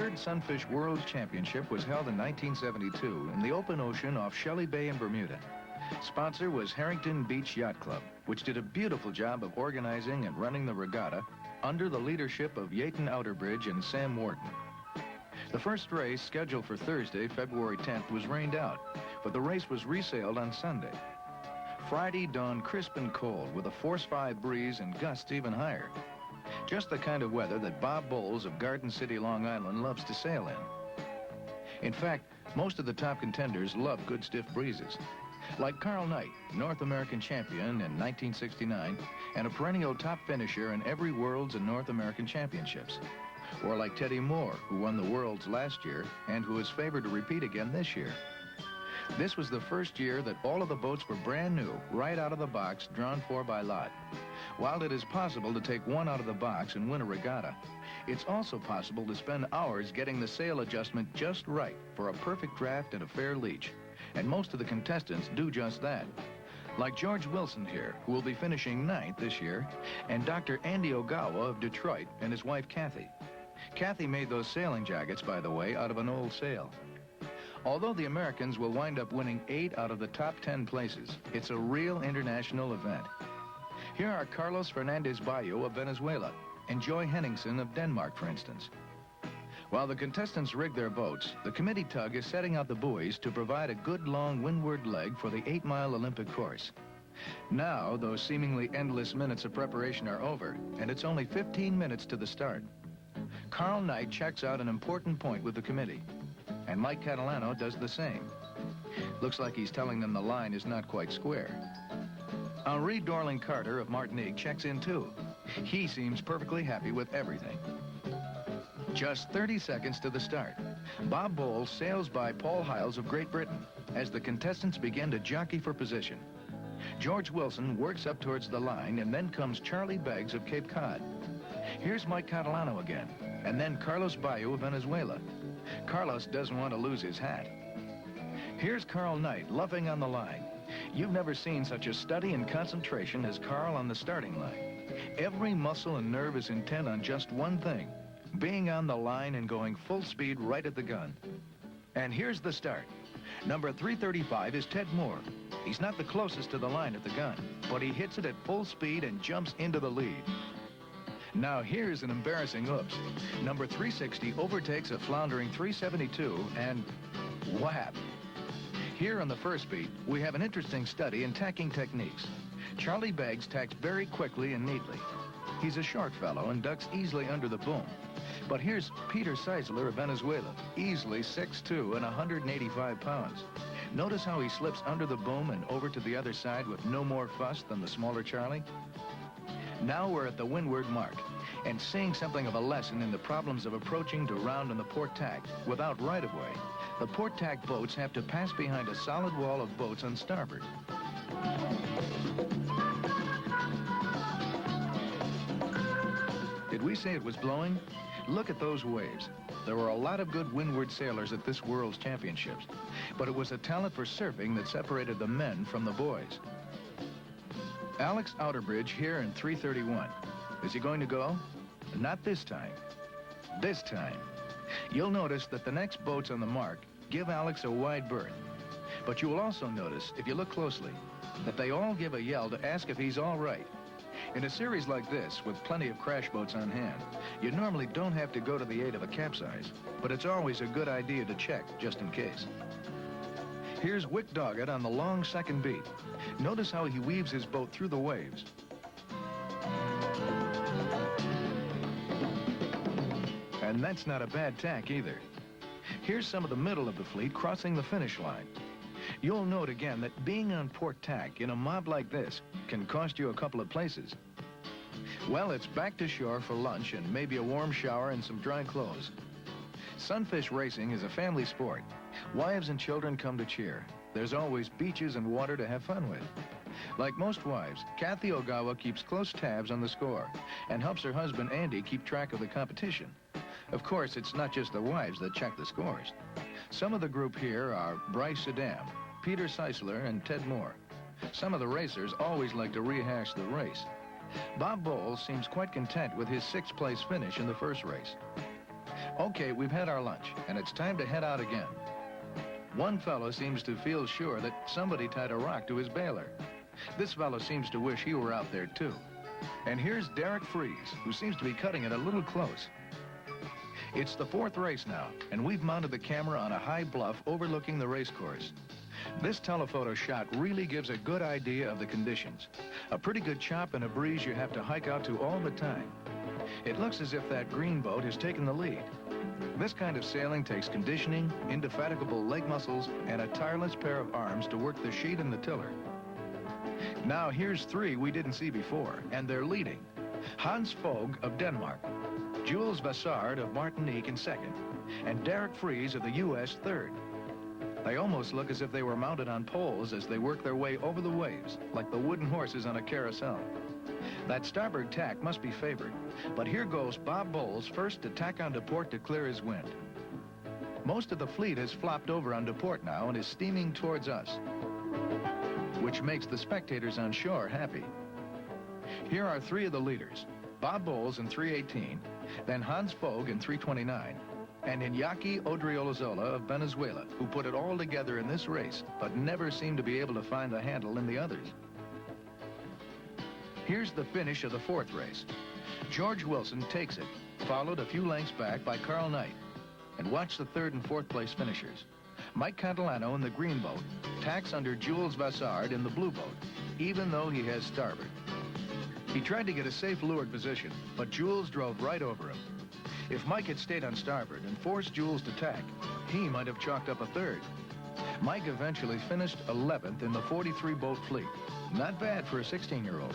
third Sunfish Worlds Championship was held in 1972 in the open ocean off Shelley Bay in Bermuda. Sponsor was Harrington Beach Yacht Club, which did a beautiful job of organizing and running the regatta under the leadership of Yeaton Outerbridge and Sam Wharton. The first race, scheduled for Thursday, February 10th, was rained out, but the race was resailed on Sunday. Friday dawned crisp and cold with a force 5 breeze and gusts even higher. Just the kind of weather that Bob Bowles of Garden City, Long Island loves to sail in. In fact, most of the top contenders love good stiff breezes. Like Carl Knight, North American champion in 1969 and a perennial top finisher in every Worlds and North American Championships. Or like Teddy Moore, who won the Worlds last year and who is favored to repeat again this year. This was the first year that all of the boats were brand new, right out of the box, drawn for by lot. While it is possible to take one out of the box and win a regatta, it's also possible to spend hours getting the sail adjustment just right for a perfect draft and a fair leach. And most of the contestants do just that. Like George Wilson here, who will be finishing 9th this year, and Dr. Andy Ogawa of Detroit and his wife Kathy. Kathy made those sailing jackets, by the way, out of an old sail. Although the Americans will wind up winning 8 out of the top 10 places, it's a real international event. Here are Carlos Fernandez Bayo of Venezuela and Joy Henningsen of Denmark, for instance. While the contestants rig their boats, the committee tug is setting out the buoys to provide a good long windward leg for the 8-mile Olympic course. Now, those seemingly endless minutes of preparation are over, and it's only 15 minutes to the start. Carl Knight checks out an important point with the committee, and Mike Catalano does the same. Looks like he's telling them the line is not quite square. Henri Dorling Carter of Martinique checks in too. He seems perfectly happy with everything. Just 30 seconds to the start. Bob Bowles sails by Paul Hiles of Great Britain as the contestants begin to jockey for position. George Wilson works up towards the line, and then comes Charlie Beggs of Cape Cod. Here's Mike Catalano again, and then Carlos Bayo of Venezuela. Carlos doesn't want to lose his hat. Here's Carl Knight luffing on the line. You've never seen such a study and concentration as Carl on the starting line. Every muscle and nerve is intent on just one thing, being on the line and going full speed right at the gun. And here's the start. Number 335 is Ted Moore. He's not the closest to the line at the gun, but he hits it at full speed and jumps into the lead. Now here's an embarrassing oops. Number 360 overtakes a floundering 372 and whap. Here on the first beat, we have an interesting study in tacking techniques. Charlie Beggs tacks very quickly and neatly. He's a short fellow and ducks easily under the boom. But here's Peter Seisler of Venezuela, easily 6'2" and 185 pounds. Notice how he slips under the boom and over to the other side with no more fuss than the smaller Charlie? Now we're at the windward mark and seeing something of a lesson in the problems of approaching to round on the port tack without right-of-way. The port tack boats have to pass behind a solid wall of boats on starboard. Did we say it was blowing? Look at those waves. There were a lot of good windward sailors at this World's Championships, but it was a talent for surfing that separated the men from the boys. Alex Outerbridge here in 331. Is he going to go? Not this time. This time. You'll notice that the next boats on the mark give Alex a wide berth. But you will also notice, if you look closely, that they all give a yell to ask if he's all right. In a series like this, with plenty of crash boats on hand, you normally don't have to go to the aid of a capsize, but it's always a good idea to check, just in case. Here's Wick Doggett on the long second beat. Notice how he weaves his boat through the waves. And that's not a bad tack either. Here's some of the middle of the fleet crossing the finish line. You'll note again that being on port tack in a mob like this can cost you a couple of places. Well, it's back to shore for lunch and maybe a warm shower and some dry clothes. Sunfish racing is a family sport. Wives and children come to cheer. There's always beaches and water to have fun with. Like most wives, Kathy Ogawa keeps close tabs on the score and helps her husband Andy keep track of the competition. Of course, it's not just the wives that check the scores. Some of the group here are Bryce Adam, Peter Seisler, and Ted Moore. Some of the racers always like to rehash the race. Bob Bowles seems quite content with his 6th place finish in the first race. Okay, we've had our lunch, and it's time to head out again. One fellow seems to feel sure that somebody tied a rock to his bailer. This fellow seems to wish he were out there, too. And here's Derek Fries, who seems to be cutting it a little close. It's the fourth race now, and we've mounted the camera on a high bluff overlooking the race course. This telephoto shot really gives a good idea of the conditions. A pretty good chop and a breeze you have to hike out to all the time. It looks as if that green boat has taken the lead. This kind of sailing takes conditioning, indefatigable leg muscles, and a tireless pair of arms to work the sheet and the tiller. Now here's three we didn't see before, and they're leading. Hans Fogh of Denmark, Jules Vassard of Martinique in second, and Derek Fries of the U.S. third. They almost look as if they were mounted on poles as they work their way over the waves, like the wooden horses on a carousel. That starboard tack must be favored, but here goes Bob Bowles first to tack onto port to clear his wind. Most of the fleet has flopped over onto port now and is steaming towards us, which makes the spectators on shore happy. Here are three of the leaders, Bob Bowles in 318, then Hans Fogh in 329, and Iñaki Odriozola of Venezuela, who put it all together in this race, but never seemed to be able to find the handle in the others. Here's the finish of the fourth race. George Wilson takes it, followed a few lengths back by Carl Knight. And watch the third and fourth place finishers. Mike Catalano in the green boat tacks under Jules Vassard in the blue boat, even though he has starboard. He tried to get a safe leeward position, but Jules drove right over him. If Mike had stayed on starboard and forced Jules to tack, he might have chalked up a third. Mike eventually finished 11th in the 43-boat fleet. Not bad for a 16-year-old.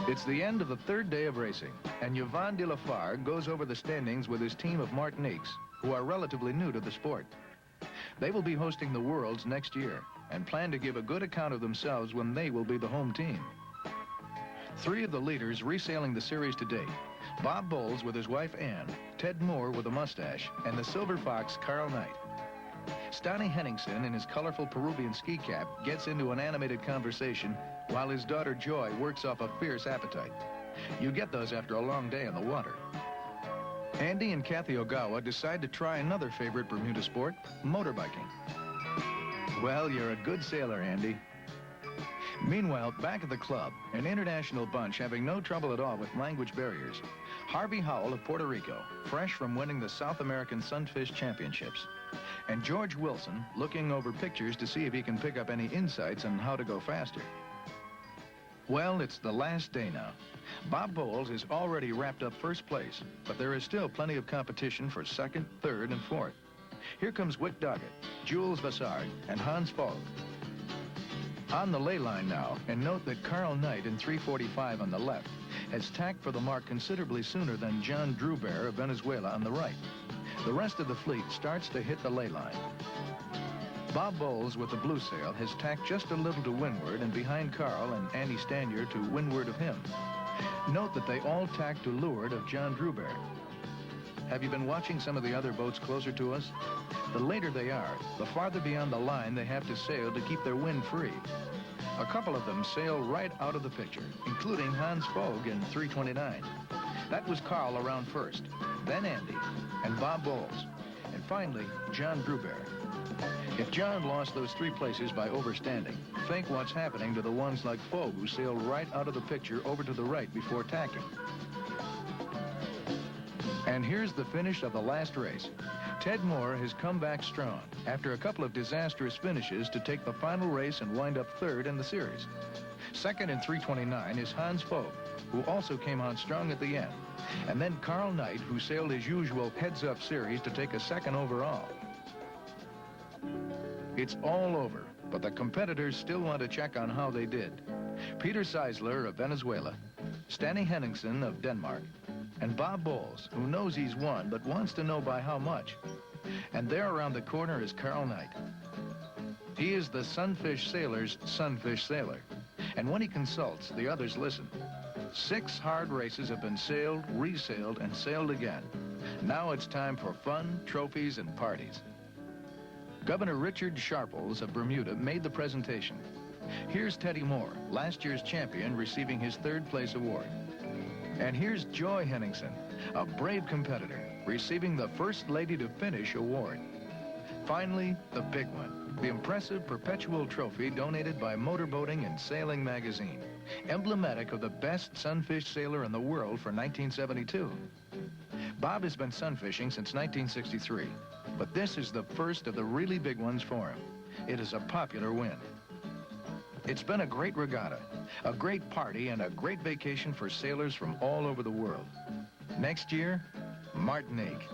It's the end of the third day of racing, and Yvon de la Fargue goes over the standings with his team of Martiniques, who are relatively new to the sport. They will be hosting the Worlds next year and plan to give a good account of themselves when they will be the home team. Three of the leaders resailing the series to date: Bob Bowles with his wife Ann, Ted Moore with a mustache, and the Silver Fox Carl Knight. Stonnie Henningsen in his colorful Peruvian ski cap gets into an animated conversation while his daughter Joy works off a fierce appetite. You get those after a long day in the water. Andy and Kathy Ogawa decide to try another favorite Bermuda sport, motorbiking. Well, you're a good sailor, Andy. Meanwhile, back at the club, an international bunch having no trouble at all with language barriers. Harvey Howell of Puerto Rico, fresh from winning the South American Sunfish Championships. And George Wilson looking over pictures to see if he can pick up any insights on how to go faster. Well, it's the last day now. Bob Bowles is already wrapped up first place, but there is still plenty of competition for second, third, and fourth. Here comes Whit Doggett, Jules Vassard, and Hans Fogh. On the ley line now, and note that Carl Knight in 345 on the left has tacked for the mark considerably sooner than John Drubert of Venezuela on the right. The rest of the fleet starts to hit the ley line. Bob Bowles with the blue sail has tacked just a little to windward and behind Carl and Andy Stanier to windward of him. Note that they all tack to leeward of John Drubert. Have you been watching some of the other boats closer to us? The later they are, the farther beyond the line they have to sail to keep their wind free. A couple of them sail right out of the picture, including Hans Fogh in 329. That was Carl around first, then Andy, and Bob Bowles, and finally, John Drubert. If John lost those three places by overstanding, think what's happening to the ones like Fogh who sailed right out of the picture over to the right before tacking. And here's the finish of the last race. Ted Moore has come back strong after a couple of disastrous finishes to take the final race and wind up third in the series. Second in 329 is Hans Fogh, who also came on strong at the end. And then Carl Knight, who sailed his usual heads-up series to take a second overall. It's all over, but the competitors still want to check on how they did. Peter Seisler of Venezuela, Stonnie Henningsen of Denmark, and Bob Bowles, who knows he's won but wants to know by how much. And there around the corner is Carl Knight. He is the Sunfish sailor's Sunfish sailor. And when he consults, the others listen. 6 hard races have been sailed, resailed, and sailed again. Now it's time for fun, trophies, and parties. Governor Richard Sharples of Bermuda made the presentation. Here's Teddy Moore, last year's champion, receiving his 3rd place award. And here's Joy Henningsen, a brave competitor, receiving the First Lady to Finish award. Finally, the big one, the impressive perpetual trophy donated by Motorboating and Sailing magazine, emblematic of the best sunfish sailor in the world for 1972. Bob has been sunfishing since 1963, but this is the first of the really big ones for him. It is a popular win. It's been a great regatta, a great party, and a great vacation for sailors from all over the world. Next year, Martinique.